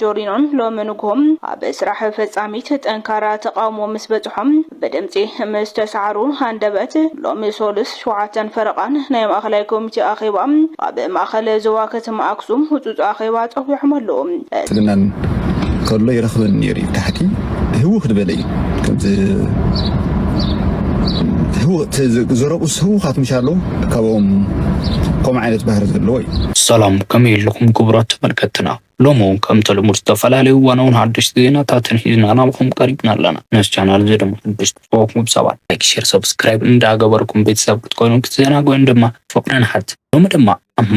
መንጆሪኖን ሎመንጎም አበስራህ ፈጻሚት ጠንካራ ተቃውሞ መስበጽሖም በደምጺ መስተሳዓሩ አንደበት ሎሚ ሶልስ ሸዋዓተን ፈረቃን ናይ ማእከላይ ኮሚቴ አኺባም አበ ማእከለ ዞባ ከተማ አክሱም ህጹጽ አኺባ ጸውሕም አለው ትግናን ከሎ ይረኽበን ነይሩ ታሕቲ ህው ክድበለይ ከምዚ هو زرقوا سهو خاتم شالو كابوم قوم عائلة بحر زلوي السلام كميل لكم كبرات ملكتنا لومون كم تلمر استفلالي وانا حدش دينا تاتن حيزنا نامكم قريبنا لنا ناس channel زدم حدش تفوقكم بسبات لايك شير سبسكرايب እንዳ ገበርኩም ቤተሰብ ክትኮኑ ክትዘናጉ እንደማ ፈቅረን ሐት ሎሚ ድማ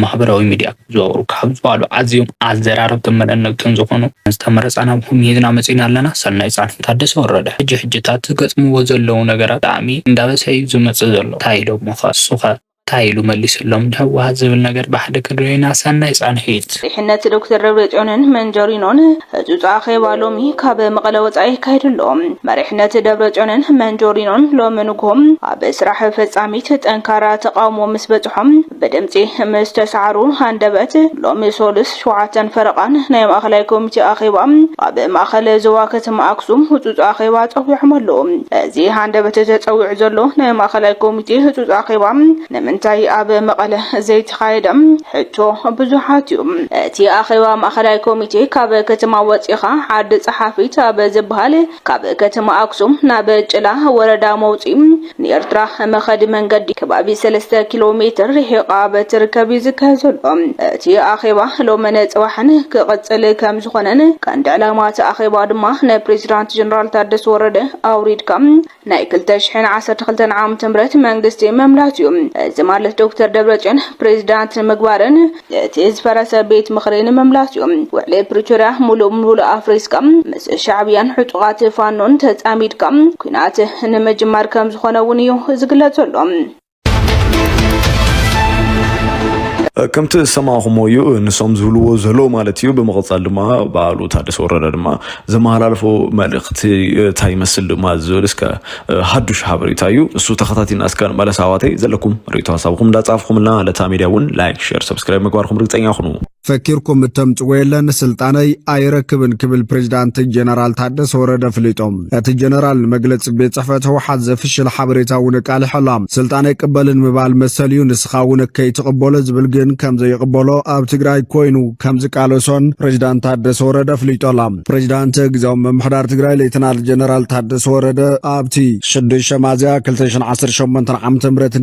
ማህበራዊ ሚዲያ ዞሩ ካብዟሉ አዚም አዘራረብ ተመደነክን ዝኾኑ አስተመረጻና ሁሚዝና መጽና አለና ሰናይ ጻፍ ታደሰ ወረደ ህጅታት ገጽሙ ወዘለው ነገራት አሚ እንዳበሰይ ዝመጽ ዘሎ ታይሎ መፋሱኻ ታይሉ መልስሎም ደዋ ዝብል ነገር ባሕደ ከድሬና ሰናይ ጻንሂት ይህነት ዶክተር ደብረጽዮንን መንጆሪኖን ህጹጽ አኺባ ሎሚ ካብ መቀለ ወጻኢ ካይድሎም መሪሕነት ደብረጽዮንን መንጆሪኖን ሎመንጎም አበስራህ ፈጻሚት ጠንካራ ተቃውሞ መስበጽሖም በደምጺ መስተሳዓሩ አንደበት ሎሚ ሶልስ ሸዋዓተን ፈረቃን ናይ ማእከላይ ኮሚቴ አኺባም አበ ማእከለ ዞባ ከተማ አክሱም ህጹጽ አኺባ ጸውሕም አለው እዚ አንደበት ተጸውዕ ዘሎ ናይ ማእከላይ ኮሚቴ ህጹጽ አኺባም እንታይ አበ መቀለ ዘይት ኻይደም ሕቶ ብዙሓት እዮም እቲ አኺባ ማእከላይ ኮሚቴ ካብ ከተማ ወፂኻ ዓዲ ጸሓፊት አበ ዝበሃል ካብ ከተማ አክሱም ናብ ጭላ ወረዳ መውጺም ንኤርትራ መኸዲ መንገዲ ከባቢ 3 ኪሎ ሜትር ርሕቃ በትርከብ ዝካዘሎ እቲ አኺባ ሎመነ ጽባሕን ክቕጽል ከም ዝኾነን ቀንዲ ዕላማት አኺባ ድማ ናይ ፕሬዝዳንት ጀነራል ታደሰ ወረደ አውሪድካም ናይ 2012 ዓም መንግስቲ መምላት እዩ ማለት ዶክተር ደብረጽዮን ፕሬዝዳንት ምግባርን እቲ ፈረሰ ቤት ምኽሬን መምላስዮም ወዕለ ፕሪቶሪያ ሙሉ አፍሪስካም ምስ ሻዕቢያን ሕጡቃት ፋኖን ተጻሚድካም ኩናት ንመጅማር ከም ዝኾነውን እዩ ዝግለጸሎም كم تسمعهم ويو نسوم زلوا زلوا مالتيو بمقصد ما بعلو تحدث ورد ما زمان عرفوا ملقت تاي مسل ما زولسك حدش حبري تايو سو تخطاتي ناس كان مال ساواتي زلكم ريتو حسابكم لا تصافكم لنا لتاميداون لايك شير سبسكرايب مقباركم رقتኛ ሁኑ فكركم تمت ويلن سلطاني ايركبن كبل بريزيدنت جنرال تحدث ورد فليطوم ات جنرال مجلص بيت صحفت هو حد زفشل حبريتاون قال حلام سلطاني قبلن مبال مسليو نسخاون كي تقبل زبل كم زي قبلو اب تግራይ ኮይኑ ከም ዝቃለሶን ፕሬዝዳንት ታደሰ ወረደ ፍሊጦላም ፕሬዝዳንት ግዛው መምሕዳር ትግራይ ሌተናል ጀነራል ታደሰ ወረደ ኣብቲ 6 ሚያዝያ 2018 ዓም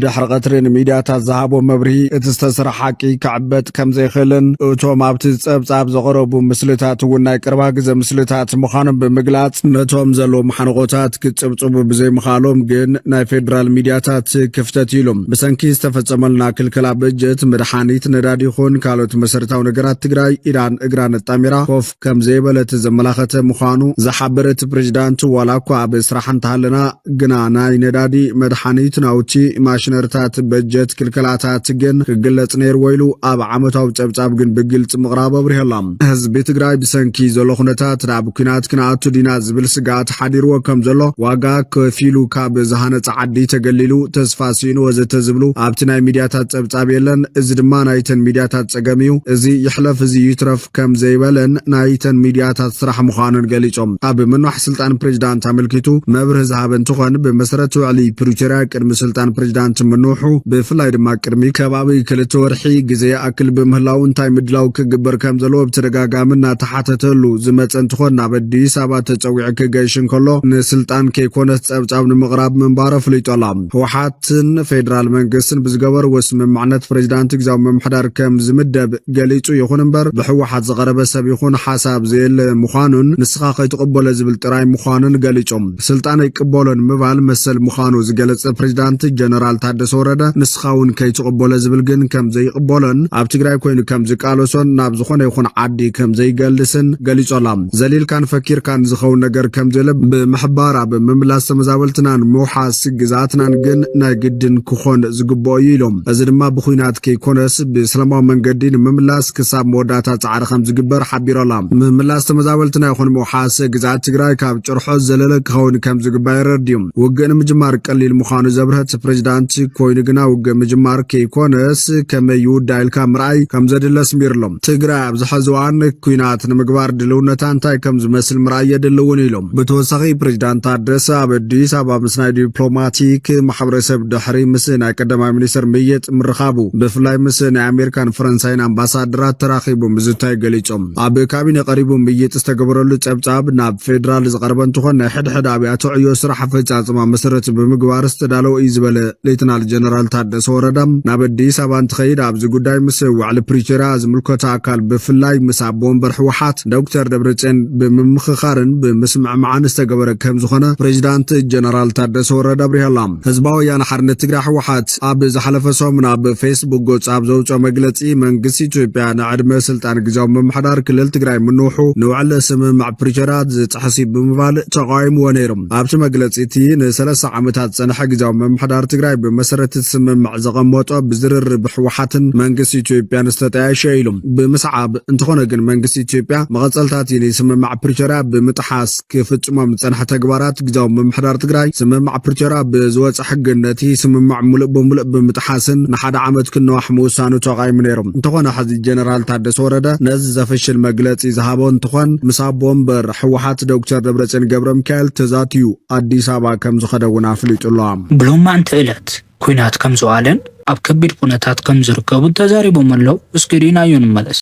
ድሕሪ ቀትርን ሚድያታት ዝሃቦ መብርሂ እቲ ዝተሰርሐ ሓቂ ክዕበት ከም ዘይኽእልን እቶም ኣብቲ ጸብጻብ ዘቕረቡ ምስልታት ውናይ ቅርባ ግዜ ምስልታት ምዃኖም ብምግላጽ ነቶም ዘሎ መሓንቆታት ክጽብጽቡ ብዘይምኻሎም ግን ናይ ፌደራል ሚድያታት ክፍተት ኢሎም ብሰንኪ ዝተፈጸመልና ክልከላ በጀት ምድሓኒት ነዳዲ ኾን ካልኦት መሰረታዊ ነገራት ትግራይ ኢራን እግራን ጣሚራ ኮፍ ከም ዘይበለት ዘመላኸተ ምዃኑ ዝሓበረት ፕሬዝዳንት ዋላኳ ኣብ ስራሕን ተሃለና ግና ናይ ነዳዲ መድሓኒት ናውቲ ማሽነሪታት በጀት ክልከላታት ግን ክግለጽ ነይሩ ወይሉ ኣብ ዓመታዊ ጸብጻብ ግን ብግልጽ ምቕራብ ኣብርሄላም ህዝቢ ትግራይ ብሰንኪ ዘሎ ኩነታት ናብ ኩናት ክነኣቱ ዲና ዝብል ስጋት ሓዲርዎ ከም ዘሎ ዋጋ ከፊሉ ካብ ዝሃነፀ ዓዲ ተገሊሉ ተስፋ ሲኑ ወዘተ ዝብሉ ኣብቲ ናይ ሚድያታት ጸብጻብ የለን እዚ ድማ ናይተን ሚድያታት ጸገሚው እዚ ይሕለፍ እዚ ይትረፍ ከም ዘይበለን ናይተን ሚድያታት ስራሕ ምዃኑን ገሊጾም ኣብ ምንዋሕ ስልጣን ፕሬዝዳንት አመልኪቱ መብርህ ዝሃበን ትኾን ብመሰረት ውዕሊ ፕሪቶሪያ ቅድሚ ስልጣን ፕሬዝዳንት ምንውሑ ብፍላይ ድማ ቅድሚ ከባቢ 2 ወርሒ ግዜ ኣክል ብምህላው እንታይ ምድላው ክግበር ከም ዘለዎ ብተደጋጋምና ተሓተተሉ ዝመጸን ትኾን ናብ አዲስ አበባ ተጸዊዕ ክገይሽን ከሎ ንስልጣን ከይኮነስ ጸብጻብ ንምቕራብ መንባረ ፍሊጦላ ህወሓትን ፌደራል መንግስትን ብዝገበር ወስምምዕነት ፕሬዝዳንት ግዛው መምሕዳር ከም ዝምደብ ገሊጹ ይኹን እምበር ብህወሓት ዝቐረበ ሰብ ይኹን ሓሳብ ዘየለ ምዃኑን ንስኻ ከይተቀበለ ዝብል ጥራይ ምዃኑን ገሊጾም ስልጣን ይቅበሎን ምባል መሰል ምዃኑ ዝገለጸ ፕሬዝዳንት ጀነራል ታደሰ ወረደ ንስኻውን ከይተቀበለ ዝብል ግን ከም ዘይቅበሎን ኣብ ትግራይ ኮይኑ ከም ዝቃለሶን ናብ ዝኾነ ይኹን ዓዲ ከም ዘይገልስን ገሊጾላም ዘሊልካን ፈኪርካን ዝኸውን ነገር ከም ዘለ ብምሕባር ኣብ ምምላስ ተመዛበልትናን ምውሓስ ግዛትናን ግን ናይ ግድን ክኾን ዝግበኦ ኢሎም እዚ ድማ ብኹናት ከይኮነስ بسلام من قدين مملاس كساب موداتا تعرخ مزجبر حبيرلا مملاس تمزاولتنا يخون موحاس جزات تجراي كاب جرحو زللك خون كم زجبير رديم وجن مجمار قليل مخانو زبرت بريزيدنت كوين جنا وجن مجمار كيكونس كم يود دايل كامراي كم زد لسمير ገይርሎም ትግራይ ኣብ ዝሓዘዋን ኩናት ንምግባር ድልውነታ እንታይ ከም ዝመስል ምርኣይ የድልውን ኢሎም ብተወሳኺ ፕሬዚዳንት ታደሰ ኣብ ኣዲስ ኣበባ ምስ ናይ ዲፕሎማቲክ ማሕበረሰብ ድሕሪ ምስ ናይ ቀዳማይ ሚኒስትር ምይጥ ምርኻቡ ብፍላይ ምስ ናይ ኣሜሪካን ፈረንሳይን ኣምባሳደራት ተራኺቡ ምዝታይ ገሊፆም ኣብ ካቢነ ቀሪቡ ምይጥ ዝተገበረሉ ጸብጻብ ናብ ፌደራል ዝቐርበ እንትኾን ናይ ሕድሕድ ኣብያተ ዕዮ ስራሕ ኣፈጻጽማ መሰረት ብምግባር ዝተዳለው እዩ ዝበለ ሌተናል ጀነራል ታደሰ ወረዳ ናብ ኣዲስ ኣበባ እንትኸይድ ኣብዚ ጉዳይ ምስ ዋዕሊ ፕሪቶሪያ ዝምልከቶ ኣካል ብፍላይ ምስ ኣቦ ወንበር ሕወሓት ዶክተር ደብረጽዮን ብምምኽኻርን ብምስምዕማዕን ዝተገበረ ከም ዝኾነ ፕሬዚዳንት ጀነራል ታደሰ ወረዳ ኣብሪሃላ ህዝባዊ ወያነ ሓርነት ትግራይ ሕወሓት ኣብ ዝሓለፈ ሰሙን ኣብ ፌስቡክ ገጹ ኣብ ዘውፅኦ መግለጺ መንግስቲ ኢትዮጵያ ንዕድመ ስልጣን ግዜያዊ ምምሕዳር ክልል ትግራይ ምንውሑ ንውዕሊ ስምምዕ ፕሪቶሪያ ዝጥሕሲ ብምባል ተቃዊምዎ ነይሮም ኣብቲ መግለጺ እቲ ን3 ዓመታት ጸንሐ ግዜያዊ ምምሕዳር ትግራይ ብመሰረት ስምምዕ ዘቐመጦ ብዝርርብ ሕወሓትን መንግስቲ ኢትዮጵያን ዝተጠያየሸ ኢሎም ብምስዓብ እንትኾነ ግን መንግስቲ ኢትዮጵያ መቐጸልታት ስምምዕ ፕሪቶሪያ ብምጥሓስ ክፍጽሞም ዝጸንሐ ተግባራት ግዜያዊ ምምሕዳር ትግራይ ስምምዕ ፕሪቶሪያ ብዝወፅእ ሕጊ ነቲ ስምምዕ ሙሉእ ብምሉእ ብምጥሓስን ንሓደ ዓመት ክንዋሕ ምውሳኑ ተቃዊሙ ነይሮም እንተኾነ ሕዚ ጀነራል ታደሰ ወረደ ነዚ ዘፈሽል መግለጺ ዝሃቦ እንትኾን ምስ ኣቦ ወንበር ሕወሓት ዶክተር ደብረጽዮን ገብረ ሚካኤል ተዛትዩ ኣዲስ ኣበባ ከም ዝኸደውን ኣፍሊጡሎም ብሎማ እንተ ዕለት ኩናት ከም ዝዋለን ኣብ ከቢድ ኩነታት ከም ዝርከቡ ተዛሪቦም ኣለው እስክሪናዮ ንመለስ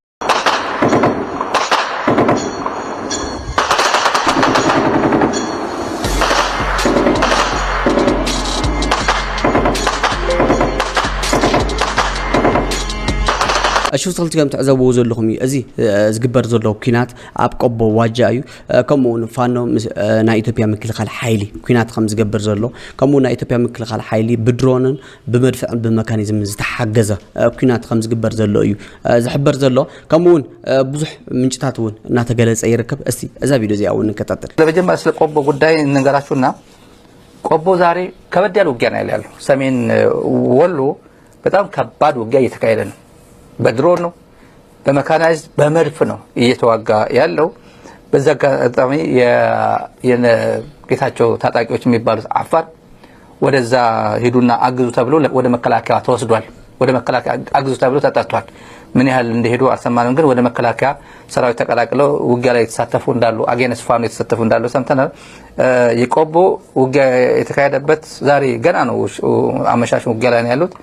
أشوف صلت كم تعزبوا زلهم أزي زجبر زلهم كينات أبقى بواجهوا كمون فانو نا إثيوبيا مكل خال حيلي كينات خمس جبر زلهم كمون نا إثيوبيا مكل خال حيلي بدرونن بمدفع بميكانيزم زتحجزه كينات خمس جبر زلهم زحبر زلهم كمون بزح من جتاتون ناتجلس أي ركب أسي أزابي دزي أو نكتاتر. لبجمع أصل قبة قداي نجارشونا قبة زاري كبدي على وجانا اللي سمين ولو بتأم كباد وجاي يتكايلن. بدرون ነው በመካናይዝ በመድፍ ነው እየተዋጋ ያለው በዛ ጋጣሚ የጌታቸው ታጣቂዎች የሚባሉት አፋር ወደዛ ሄዱና አግዙ ተብሎ ወደ መከላከያ ተወስዷል ወደ መከላከያ አግዙ ተብሎ ተጠርቷል ምን ያህል እንደሄዱ አልሰማንም ግን ወደ መከላከያ ሰራዊት ተቀላቅለው ውጊያ ላይ የተሳተፉ እንዳሉ አጌነስ ፋኖ የተሳተፉ እንዳሉ ሰምተናል የቆቦ ውጊያ የተካሄደበት ዛሬ ገና ነው አመሻሽ ውጊያ ላይ ያሉት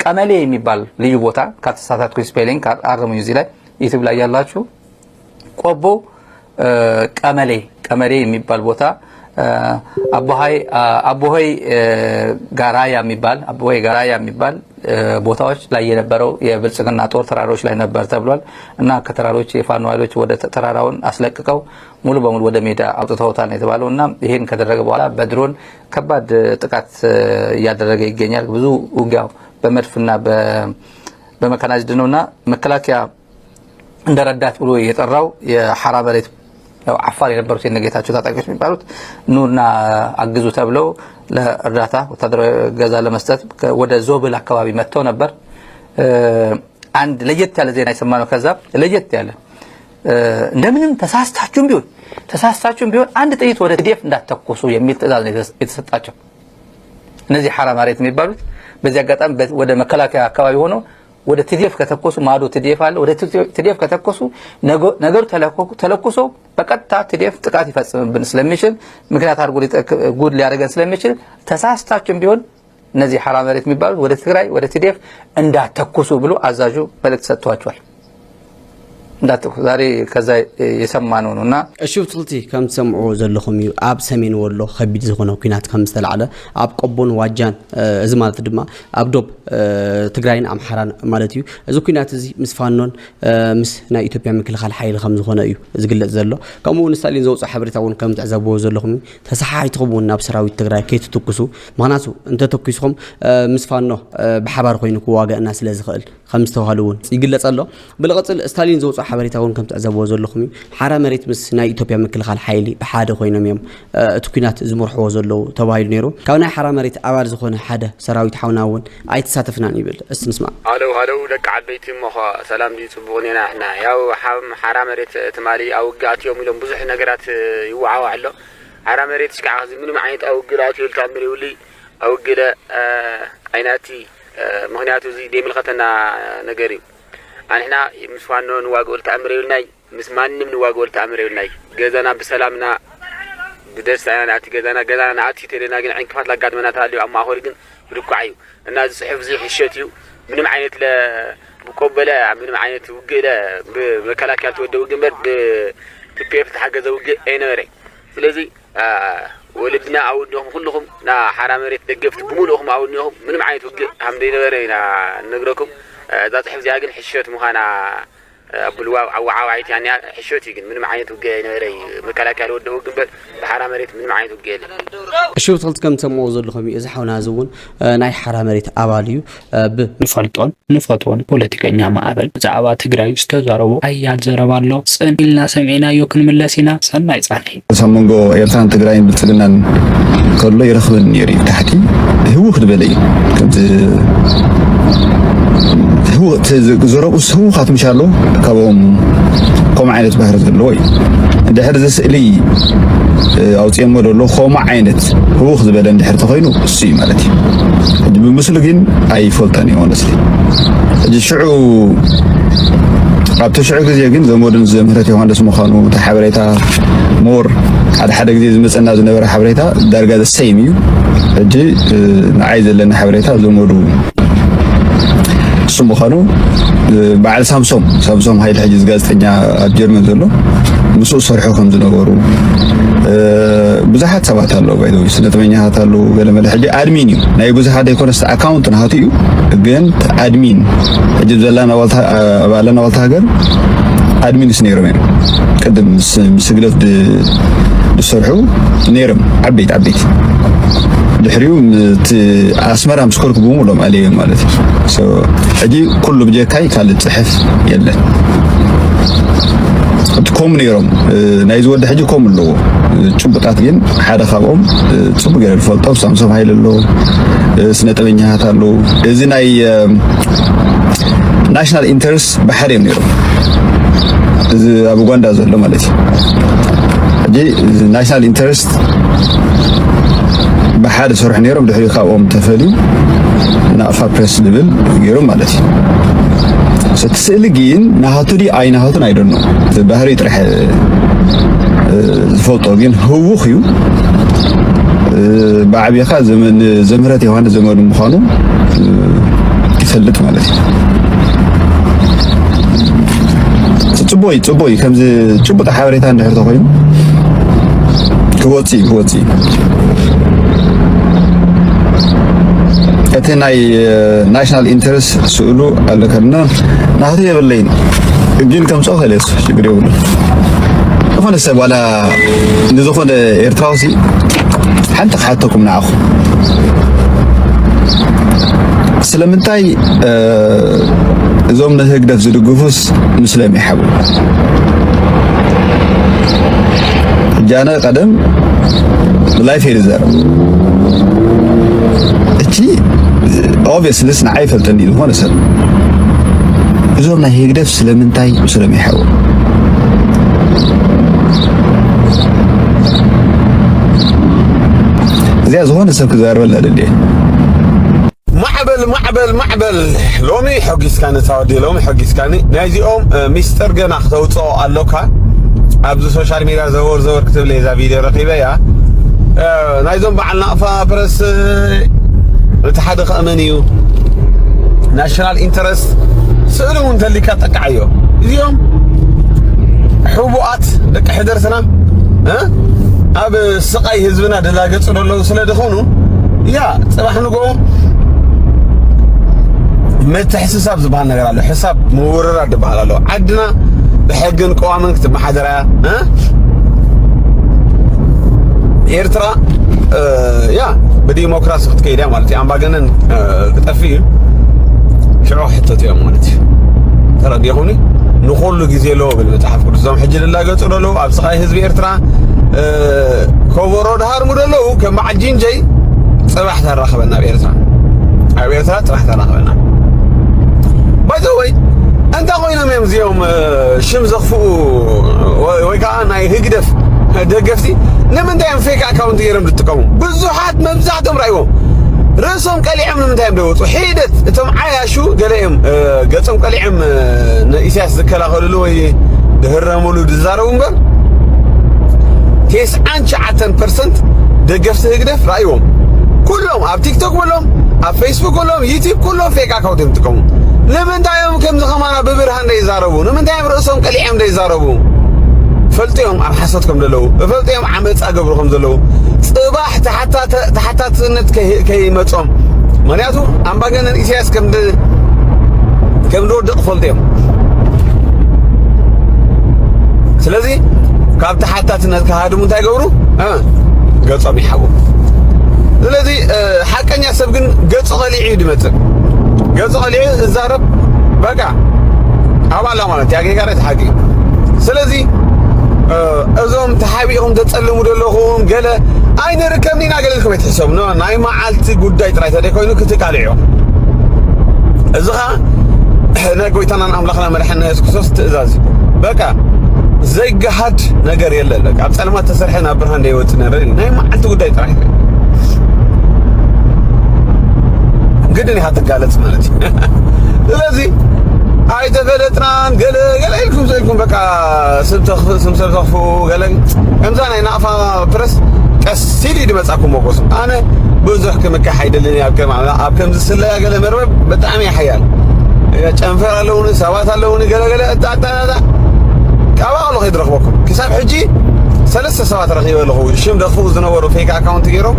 ቀመሌ የሚባል ልዩ ቦታ ከተሳሳትኩ ስፔሊንግ አርሙኝ እዚህ ላይ ዩቲዩብ ላይ ያላችሁ ቆቦ ቀመሌ የሚባል ቦታ አቦሆይ ጋራያ የሚባል ቦታዎች ላይ የነበረው የብልጽግና ጦር ተራሮች ላይ ነበር ተብሏል እና ከተራሮች የፋኖ ኃይሎች ወደ ተራራውን አስለቅቀው ሙሉ በሙሉ ወደ ሜዳ አውጥተውታል የተባለውና ይሄን ከደረገ በኋላ በድሮን ከባድ ጥቃት ያደረገ ይገኛል ብዙ ውጊያው በመድፍና በመካናይዝድ ነውና መከላከያ እንደረዳት ብሎ የጠራው የሐራ መሬት ያው አፋር የነበሩት የነጌታቸው ታጣቂዎች የሚባሉት ኑና አግዙ ተብለው ለእርዳታ ወታደራዊ ገዛ ለመስጠት ወደ ዞብል አካባቢ መጥተው ነበር አንድ ለየት ያለ ዜና ይሰማነው ከዛ ለየት ያለ እንደምንም ተሳስታችሁም ቢሆን አንድ ጥይት ወደ ቲዲኤፍ እንዳትተኩሱ የሚል ትዕዛዝ ነው የተሰጣቸው እነዚህ ሐራ መሬት የሚባሉት በዚህ አጋጣሚ ወደ መከላከያ አካባቢ ሆኖ ወደ ቲዲኤፍ ከተኮሱ ማዶ ቲዲኤፍ አለ ወደ ቲዲኤፍ ከተኮሱ ነገሩ ተለኩሶ በቀጥታ ቲዲኤፍ ጥቃት ይፈጽምብን ስለሚችል ምክንያት አድርጎ ጉድ ሊያደርገን ስለሚችል ተሳስታችሁም ቢሆን እነዚህ ሐራ መሬት የሚባሉት ወደ ትግራይ ወደ ቲዲኤፍ እንዳትተኩሱ ብሎ አዛዡ መልእክት ሰጥቷቸዋል እንዳትኩ ዛሬ ከዛ የሰማነው ነውና እሺው ትልቲ ከም ሰምዑ ዘለኹም እዩ ኣብ ሰሜን ወሎ ከቢድ ዝኾነ ኩናት ከም ዝተላዕለ ኣብ ቆቦን ዋጃን እዚ ማለት ድማ ኣብ ዶብ ትግራይን ኣምሓራን ማለት እዩ እዚ ኩናት እዚ ምስ ፋኖን ምስ ናይ ኢትዮጵያ ምክልኻል ሓይሊ ከም ዝኾነ እዩ ዝግለጽ ዘሎ ከምኡ ንስታሊን ዘውፅእ ሓበሬታውን ከም ትዕዘብዎ ዘለኹም ተሰሓይትኩም ናብ ሰራዊት ትግራይ ከይትትኩሱ ምክንያቱ እንተ ተኩስኩም ምስ ፋኖ ብሓባር ኮይኑ ክዋጋእና ስለ ዝኽእል ከም ዝተባሃሉውን ይግለጽ ኣሎ ብልቕጽል ስታሊን ዘውፅእ ሓበሬታውን ከም ትዕዘብዎ ዘለኹም ሓራ መሬት ምስ ናይ ኢትዮጵያ ምክልኻል ሓይሊ ብሓደ ኮይኖም እዮም እቲ ኩናት ዝመርሕዎ ዘለዉ ተባሂሉ ነይሩ ካብ ናይ ሓራ መሬት ኣባል ዝኾነ ሓደ ሰራዊት ሓውናውን ኣይተሳተፍናን ይብል እስቲ ንስማዕ ሃሎ ደቂ ዓበይቲ እሞኸ ሰላም ዲ ጽቡቕን ኢና ሕና ያው ሓራ መሬት ትማሊ ኣውግኣትዮም ኢሎም ብዙሕ ነገራት ይወዓው ኣሎ ሓራ መሬት ሽካዕ ምንም ዓይነት ኣውግላት ይልታምር ይውሊ ኣውግለ ዓይናቲ ምክንያቱ እዚ ደይምልኸተና ነገር እዩ አንሕና ምስዋኖ ንዋግኦል ተአምር ይብልናይ ምስ ማንም ንዋግኦል ተአምር ይብልናይ ገዛና በሰላምና بدرسنا نأتي جذنا نأتي ترينا جن عن كفات لقاد منا تالي أما هو لكن ركعيو الناس صحف زي حشتيو من معينة لا بقبلة من معينة وجلا بمكلاكات ودو جنبر ببيف حاجة زوج أين وري لذي ولدنا عودهم كلهم نا حرام ريت دقفت بمولهم عودهم من معينة وجه هم دين وري نا نقرأكم ذات صحف زي جن حشت مهانا بلوا أو عوايد يعني حشوتي من معينة وجاي نوري مكلاكال ودو جنبر بحرام ريت من معينة وجاي شو تقولت كم تسمعوا زلهم إذا حاولنا زون ناي حرام ريت أباليو نفلطون بوليتيكا ما قبل زعبا تግራይ استزارو أيال زربالو سن إلنا سمعنا يوكن ملاسينا سنة يصحي سامونغو إيرتران تግራይን ብልጽግናን ከሎ ይረኽብን ነይሩ ታሕቲ ህው ክድበለይ ከምቲ هو زرب هو خاتم شالو كابوم قوم عينت بحر زلو وي دحر زسئلي اوصيم مودلو قوم عينت هو خذ بدن دحر تخينو سي مالتي بمثل ግን አይፈልጣኒ honestly እጅሽዑ ኣብተሽዑ ግዜ ግን ዘሞድን ዘምህረት ዮሐንስ መኻኑ ተሓበሬታ ሞር ሓደ ግዜ ዝመፀና ዝነበረ ሓበሬታ ዳርጋ ዘሰይም እዩ እጂ ንዓይ ዘለና ሓበሬታ ዘሞዱ سمو خانو بعد سامسون هاي الحجز ጋዜጠኛ ኣብ ጀርመን ዘሎ ምስኡ ሰርሖም ዝነበሩ ብዙሓት ሰባት ኣለው ባይዶ ስነጥበኛታት ኣለው ገለመለ ሕጂ ኣድሚን እዩ ናይ ብዙሓት ኢኮኖሚስት ኣካውንት ናቱ እዩ ግን ኣድሚን ሕጂ ዘለና ዋልታ ሃገር ኣድሚንስ ነይሮም እዮም ቅድም ስግለት ዝሰርሑ ነይሮም ዓበይቲ ድሕሪው ኣስመራ ምስኮርክ ብሙሎም ኣለዮም ማለት እዩ ሕጂ ኩሉ ብጀካይ ካልእ ፅሕፍ የለን ኮም ነይሮም ናይ ዝወደ ሕጂ ኮም ኣለዎ ጭቡጣት ግን ሓደ ካብኦም ፅቡቅ ገይረ ዝፈልጦ ሳምሶም ሃይል ኣሎ ስነጥበኛታት ኣለዉ እዚ ናይ ናሽናል ኢንተረስት ባሕር እዮም ነይሮም እዚ ኣብ ኡጋንዳ ዘሎ ማለት እዩ ሕጂ ናሽናል ኢንተረስት بحال سرح نيرم دحري خاوم تفلي نافا بريس ليفل غيرهم مالتي ستسلجين نهاتو دي اي نهاتو اي دون نو بحري طرح فوتوغين هو خيو بعبيخا زمن زمرت يوحنا زمن مخانو يفلت مالتي صبوي كمز صبوت حواريتا ندحر تخيم كوتي أتناي national interest سؤالو على كنا نهاري يبلين الجين كم سؤال خلاص شكرا يقولون أخونا السب ولا نزخون إرتراوسي حتىكم نعخو سلامتاي زوم نهجد في الجفوس مسلم يحبوا جانا قدم لايف هيرزر اتي obviously لسنا عايفل تني هون سر زورنا هيجدف سلامنتاي مسلم يحاول زي هون سر كزار ولا دلي معبل لومي حقيس كانت تاودي لومي حقيس كاني نايزي مستر جنا خطوطو اللوكا عبد السوشيال ميديا زور كتب لي ذا فيديو رقيبه يا نايزون بعلنا فا برس الاتحاد خامنيو ناشونال انترست سئلوا انت اللي كتقعيو اليوم حبوات دك حدرسنا اب سقاي حزبنا دلاغص دلو سلدخونو يا صباح نغو متحساب زبان ነገር አለ حساب مورر አድባላለው عدنا بحقن قوامن كتبحدرا ኤርትራ ያ በዲሞክራሲ ክትከይዳ ማለት አምባገነን ክጠፊ ሽዑ ሕተት እዮም ማለት ተረዲኹኒ ንኹሉ ግዜ ሎ بالمتحف ቅዱስ ዞም ሕጂ ለላገጹ ደሎ ኣብ ስቃይ ህዝቢ ኤርትራ ኮቦሮ ዳሃር ሙደሎ ከም ዓጂን ጀይ ጽባሕ ተራኸበና በኤርትራ ኣብ ኤርትራ ጽባሕ ተራኸበና ባይዘወይ انت قوينا ميمزيوم شم زخفو ويكا ناي هيغدف دغفتي لمن دايم فيك اكاونت يرم لتقوم بزحات مبزحتهم رايو رأسهم قليعم نمتايم دوتو حيدت اتم عايشو قليهم قصم قليعم إساس ذكلا قللو دهرمولو دزارو مبر 99% دقفت هقدف رأيهم كلهم اب تيك توك كلهم اب فيسبوك كلهم يوتيوب كلهم فيك اكاونت يمتقوم لمن دايم كم زخمانا ببرهان دا يزاربو لمن دايم رأسهم قليعم دا يزاربو فلتيهم اب حسدكم دلو فلتيهم عملت اقبركم دلو صباح تحت سنت كي مصوم معناتو امباغنن إسياس كم دور دق فلتيهم سلازي كاب تحت سنت كهادم انت يقبرو قصم يحبو سلازي حقنيا سب كن قص قليعي يدمص قص قليعي الزارب بقى ابالا مالت ياغي غارت حقي سلازي ازوم تحابيهم تتصلموا دلهم قال اين ركبنينا قاللكم يتحسب نو ناي معالت غداي طراي تدي كوينو كتقاليو ازخا نغويتنا املاخنا مدحنا يسكسوس تازازي بقى زي جهاد ነገር የለለቅ አብጸልማት ተሰርሐና ብርሃን ደይወት ነበር ናይ ማዓልት ጉዳይ ጥራይ እንግዲህ ነው ተጋለጽ ማለት ስለዚህ አይ ተፈለጥናን ገለ ይልኩም ዘይልኩም በቃ ስም ተخفፉ ገለ ከምዛና ናፋ ፕረስ ቀሲል ይድመጻኩም ወቆስ አነ ብዙህ ከመካ አይደለም ያብከም ዝስለ ገለ መርበብ በጣም ያحያል ጨንፈር አለውን ሰባት አለውን ገለ አጣጣጣ كابا لو يدرخبكم كساب حجي ثلاث ساعات رخيبه له شم دخفو زنورو فيك اكاونت غيرو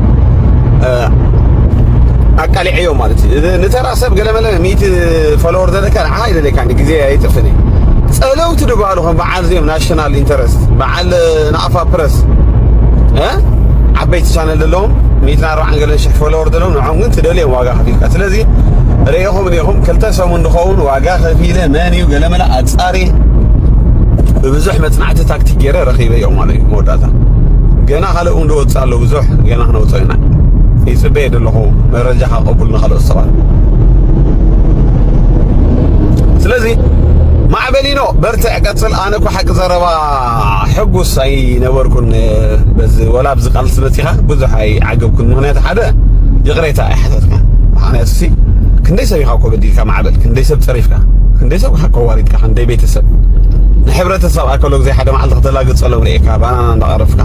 اقالي عيو مالتي نتراسب قلمله 100 فولور ذكر عايده لك عندي غزي يطفني صلوت دبالهم بعد زي ناشونال انترست بعد نعفا بريس عبيت شانل لهم 140 قال شي فولور دلهم نعم انت دلي واغا حقيقه ስለዚህ ريهم كلتسو من دخون واغا خفيله مانيو قلمله اصاري ببزح مصنعت تاكتيك غير رخيبه يوم علي موداتا غنا خلو اندو وصالو بزح غنا خنا وصينا يصبي دلو مرجح قبولنا خلو الصباح ስለዚህ ማዕበሊኖ በርተዕ ቀጽል አነኩ حق ዘረባ ሕጉስ አይ ነበርኩን በዚ ወላ ብዝቃል ስለቲኻ ብዙሕ አይ ዓገብኩን ምክንያት ሓደ ይቕሬታ ኣይሓተትካ ምክንያቱ ሲ ክንደይ ሰብ ኢኻ ኮ በዲልካ ማዕበል ክንደይ ሰብ ፀሪፍካ ክንደይ ሰብ ሓቆዋሪትካ ክንደይ ቤተሰብ ንሕብረተሰብ ኣከሎ ግዜ ሓደ መዓልቲ ክትላግፅ ጸሎም ርኢካ ባናና እንዳቐረፍካ